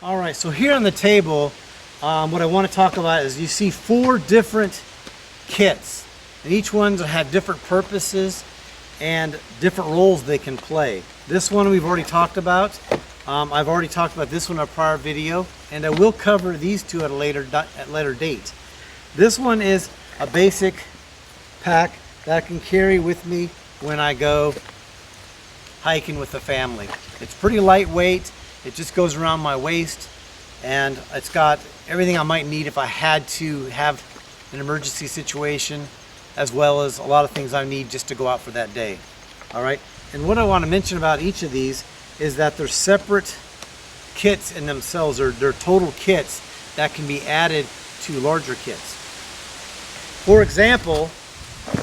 All right, so here on the table, what I want to talk about is you see 4 different kits, and each one's have different purposes and different roles they can play. This one we've already talked about. I've already talked about this one in a prior video, and I will cover these two at a later date. This one is a basic pack that I can carry with me when I go hiking with the family. It's pretty lightweight. It just goes around my waist, and it's got everything I might need if I had to have an emergency situation, as well as a lot of things I need just to go out for that day. All right, and what I want to mention about each of these is that they're separate kits in themselves, or they're total kits that can be added to larger kits. For example,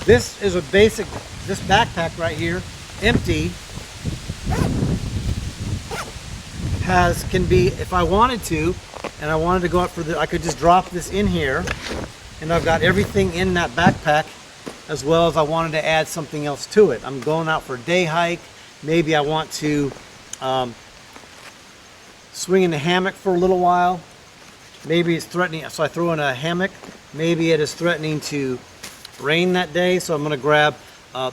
this is a basic, this backpack right here, empty, can be, if I wanted to, and I wanted to go out for I could just drop this in here, and I've got everything in that backpack, as well as I wanted to add something else to it. I'm going out for a day hike. Maybe I want to swing in the hammock for a little while. Maybe it's threatening, so I throw in a hammock. Maybe it is threatening to rain that day, so I'm going to grab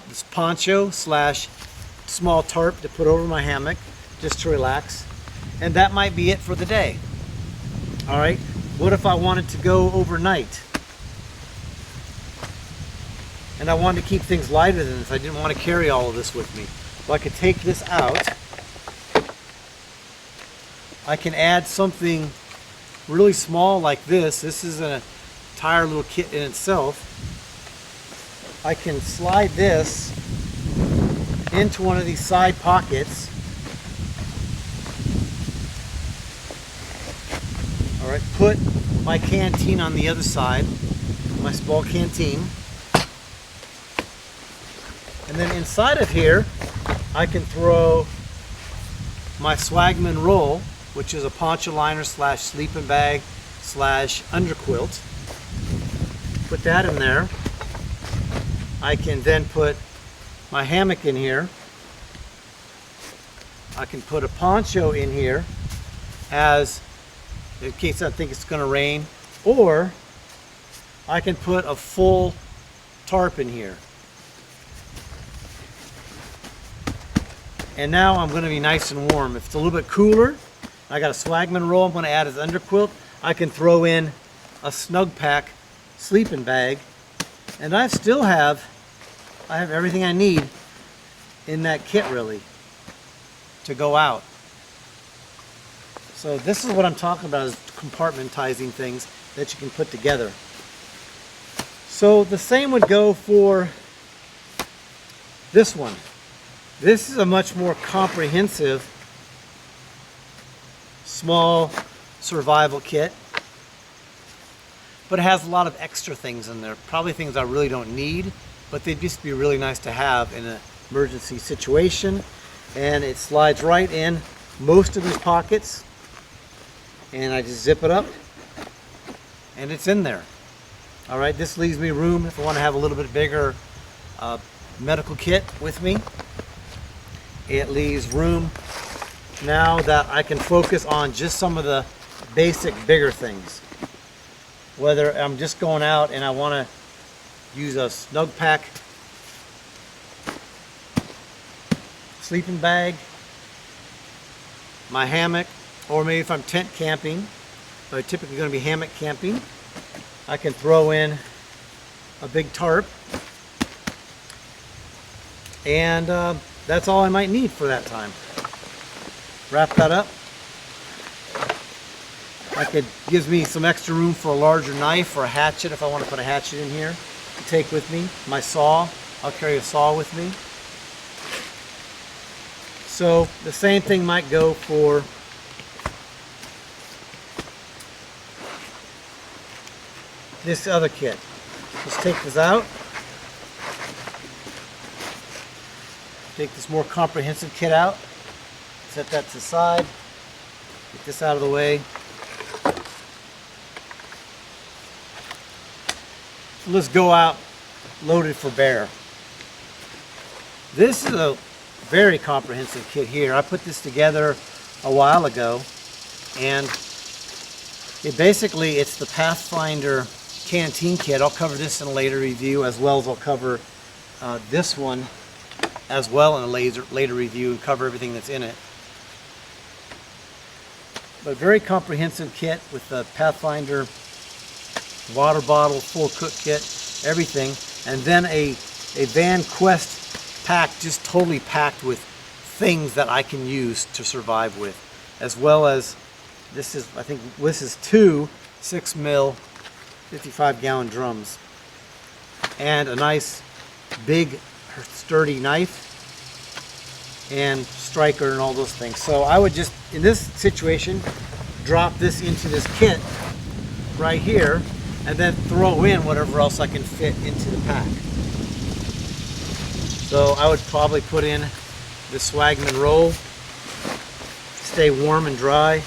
this poncho / small tarp to put over my hammock just to relax. And that might be it for the day. All right, what if I wanted to go overnight? And I wanted to keep things lighter than this. I didn't want to carry all of this with me. Well, I could take this out. I can add something really small like this. This is an entire little kit in itself. I can slide this into one of these side pockets. All right, put my canteen on the other side, my small canteen. And then inside of here, I can throw my Swagman roll, which is a poncho liner / sleeping bag / underquilt. Put that in there. I can then put my hammock in here. I can put a poncho in here as in case I think it's going to rain, or I can put a full tarp in here. And now I'm going to be nice and warm. If it's a little bit cooler, I got a Swagman roll I'm going to add as underquilt. I can throw in a snug pack sleeping bag, and I have everything I need in that kit really to go out. So this is what I'm talking about, is compartmentizing things that you can put together. So the same would go for this one. This is a much more comprehensive small survival kit, but it has a lot of extra things in there. Probably things I really don't need, but they'd just be really nice to have in an emergency situation. And it slides right in most of these pockets, and I just zip it up and it's in there. All right, this leaves me room if I want to have a little bit bigger medical kit with me. It leaves room now that I can focus on just some of the basic bigger things. Whether I'm just going out and I want to use a snug pack sleeping bag, my hammock, or maybe if I'm tent camping, I'm typically going to be hammock camping, I can throw in a big tarp, and that's all I might need for that time. Wrap that up. Gives me some extra room for a larger knife or a hatchet if I want to put a hatchet in here to take with me. My saw, I'll carry a saw with me. So the same thing might go for this other kit. Let's take this out. Take this more comprehensive kit out. Set that to the side. Get this out of the way. Let's go out loaded for bear. This is a very comprehensive kit here. I put this together a while ago, And it's the Pathfinder canteen kit. I'll cover this in a later review, as well as I'll cover this one as well in a later review and cover everything that's in it. But very comprehensive kit with the Pathfinder water bottle, full cook kit, everything, and then a Van Quest pack just totally packed with things that I can use to survive with, as well as I think this is two 6 mil 55-gallon drums and a nice big sturdy knife and striker and all those things. So I would just, in this situation, drop this into this kit right here and then throw in whatever else I can fit into the pack. So I would probably put in the Swagman roll, stay warm and dry.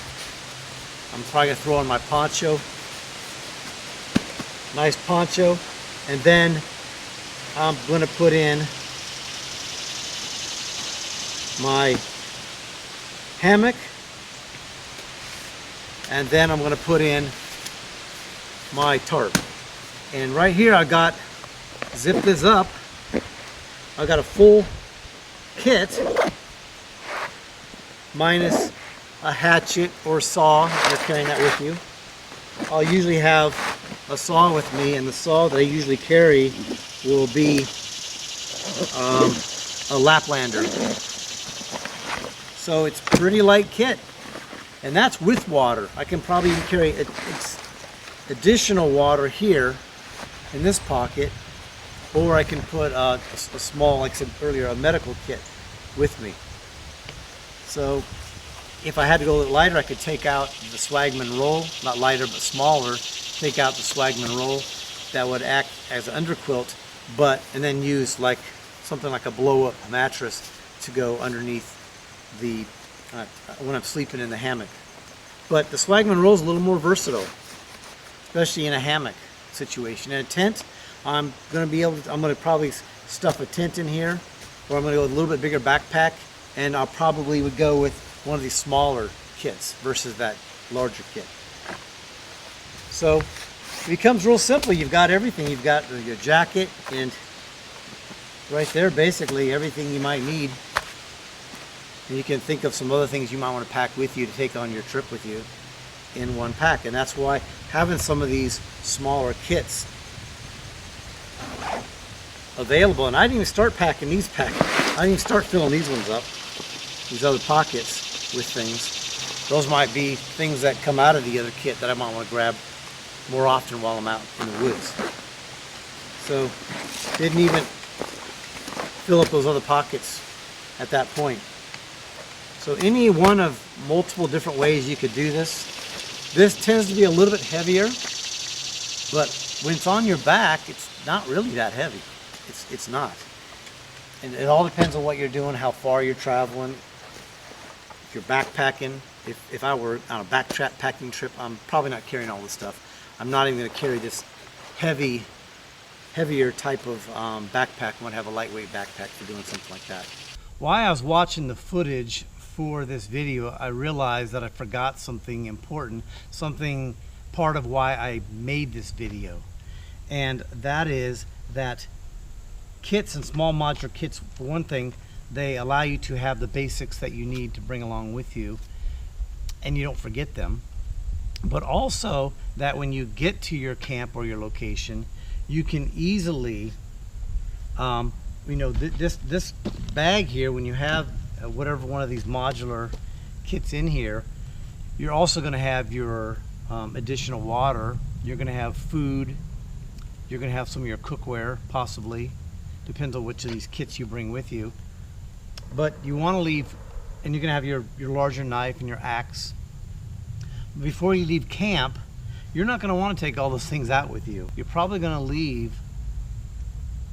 I'm probably gonna throw in my poncho, nice poncho, and then I'm gonna put in my hammock, and then I'm gonna put in my tarp. And right here I got, zip this up, I got a full kit minus a hatchet or saw if you're carrying that with you. I'll usually have a saw with me, and the saw that I usually carry will be a Laplander. So it's pretty light kit, and that's with water. I can probably even carry additional water here in this pocket, or I can put a small, like I said earlier, a medical kit with me. So if I had to go a little lighter, I could take out the Swagman roll, not lighter but smaller, take out the Swagman roll that would act as an underquilt, and then use like something like a blow-up mattress to go underneath the when I'm sleeping in the hammock. But the Swagman roll is a little more versatile, especially in a hammock situation. In a tent, I'm going to probably stuff a tent in here, or I'm going to go with a little bit bigger backpack, and I'll probably would go with one of these smaller kits versus that larger kit. So it becomes real simple. You've got everything. You've got your jacket, and right there basically everything you might need. And you can think of some other things you might want to pack with you to take on your trip with you in one pack. And that's why having some of these smaller kits available. And I didn't even start packing these packs. I didn't even start filling these ones up, these other pockets with things. Those might be things that come out of the other kit that I might want to grab more often while I'm out in the woods. So didn't even fill up those other pockets at that point. So any one of multiple different ways you could do this. This tends to be a little bit heavier, but when it's on your back, it's not really that heavy. It's not. And it all depends on what you're doing, how far you're traveling. If you're backpacking, if I were on a backpacking trip, I'm probably not carrying all this stuff. I'm not even going to carry this heavier type of backpack. I'm going to have a lightweight backpack for doing something like that. While I was watching the footage for this video, I realized that I forgot something important, something part of why I made this video. And that is that kits and small modular kits, for one thing, they allow you to have the basics that you need to bring along with you, and you don't forget them. But also that when you get to your camp or your location, you can easily, this bag here, when you have whatever one of these modular kits in here, you're also going to have your additional water. You're going to have food. You're going to have some of your cookware, possibly. Depends on which of these kits you bring with you. But you want to leave, and you're going to have your larger knife and your axe. Before you leave camp, you're not going to want to take all those things out with you. You're probably going to leave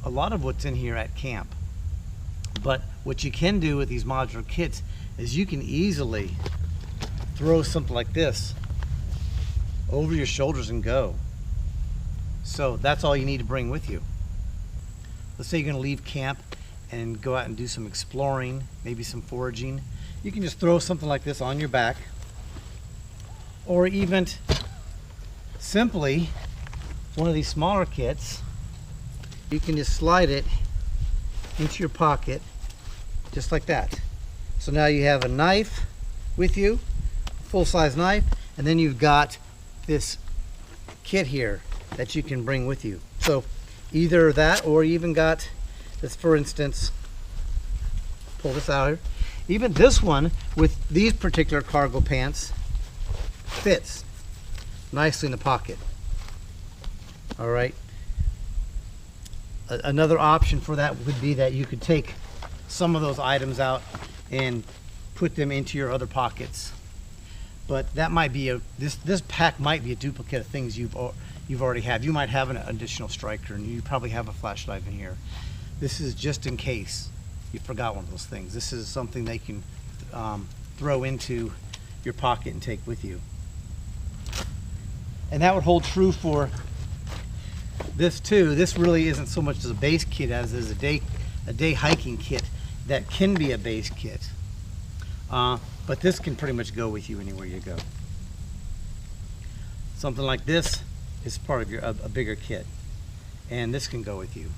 a lot of what's in here at camp. But what you can do with these modular kits is you can easily throw something like this over your shoulders and go. So that's all you need to bring with you. Let's say you're going to leave camp and go out and do some exploring, maybe some foraging. You can just throw something like this on your back, or even simply one of these smaller kits, you can just slide it into your pocket just like that. So now you have a knife with you, full-size knife, and then you've got this kit here that you can bring with you. So either that, or you even got this, for instance, pull this out here. Even this one with these particular cargo pants fits nicely in the pocket. All right. Another option for that would be that you could take some of those items out and put them into your other pockets. But that might be this pack might be a duplicate of things you've already have. You might have an additional striker, and you probably have a flashlight in here. This is just in case you forgot one of those things. This is something they can throw into your pocket and take with you. And that would hold true for this too. This really isn't so much as a base kit as is a day hiking kit that can be a base kit. But this can pretty much go with you anywhere you go. Something like this is part of a bigger kit, and this can go with you.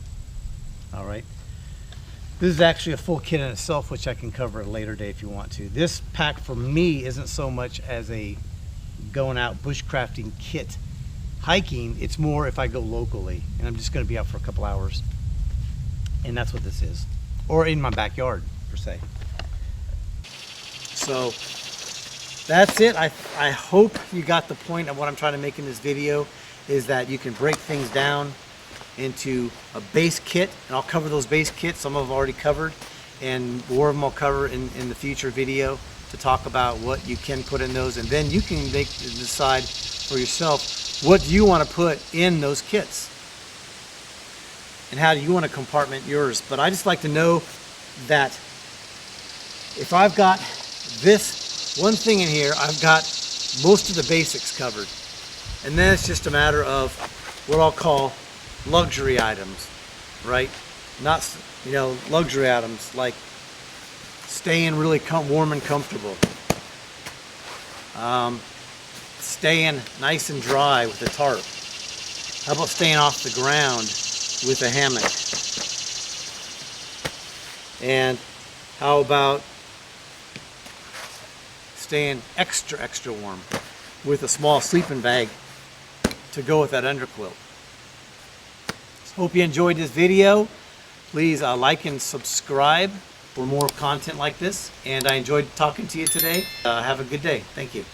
All right. This is actually a full kit in itself, which I can cover at a later day if you want to. This pack for me isn't so much as a going out bushcrafting kit hiking. It's more if I go locally and I'm just going to be out for a couple hours, and that's what this is, or in my backyard per se. So that's it. I hope you got the point of what I'm trying to make in this video, is that you can break things down into a base kit, and I'll cover those base kits. Some of them I've already covered, and more of them I'll cover in the future video to talk about what you can put in those, and then you can decide for yourself what do you want to put in those kits and how do you want to compartment yours. But I just like to know that if I've got this one thing in here, I've got most of the basics covered, and then it's just a matter of what I'll call luxury items, right? Not, luxury items like staying really warm and comfortable, staying nice and dry with a tarp. How about staying off the ground with a hammock? And how about staying extra warm with a small sleeping bag to go with that underquilt? Hope you enjoyed this video. Please like and subscribe for more content like this. And I enjoyed talking to you today. Have a good day. Thank you.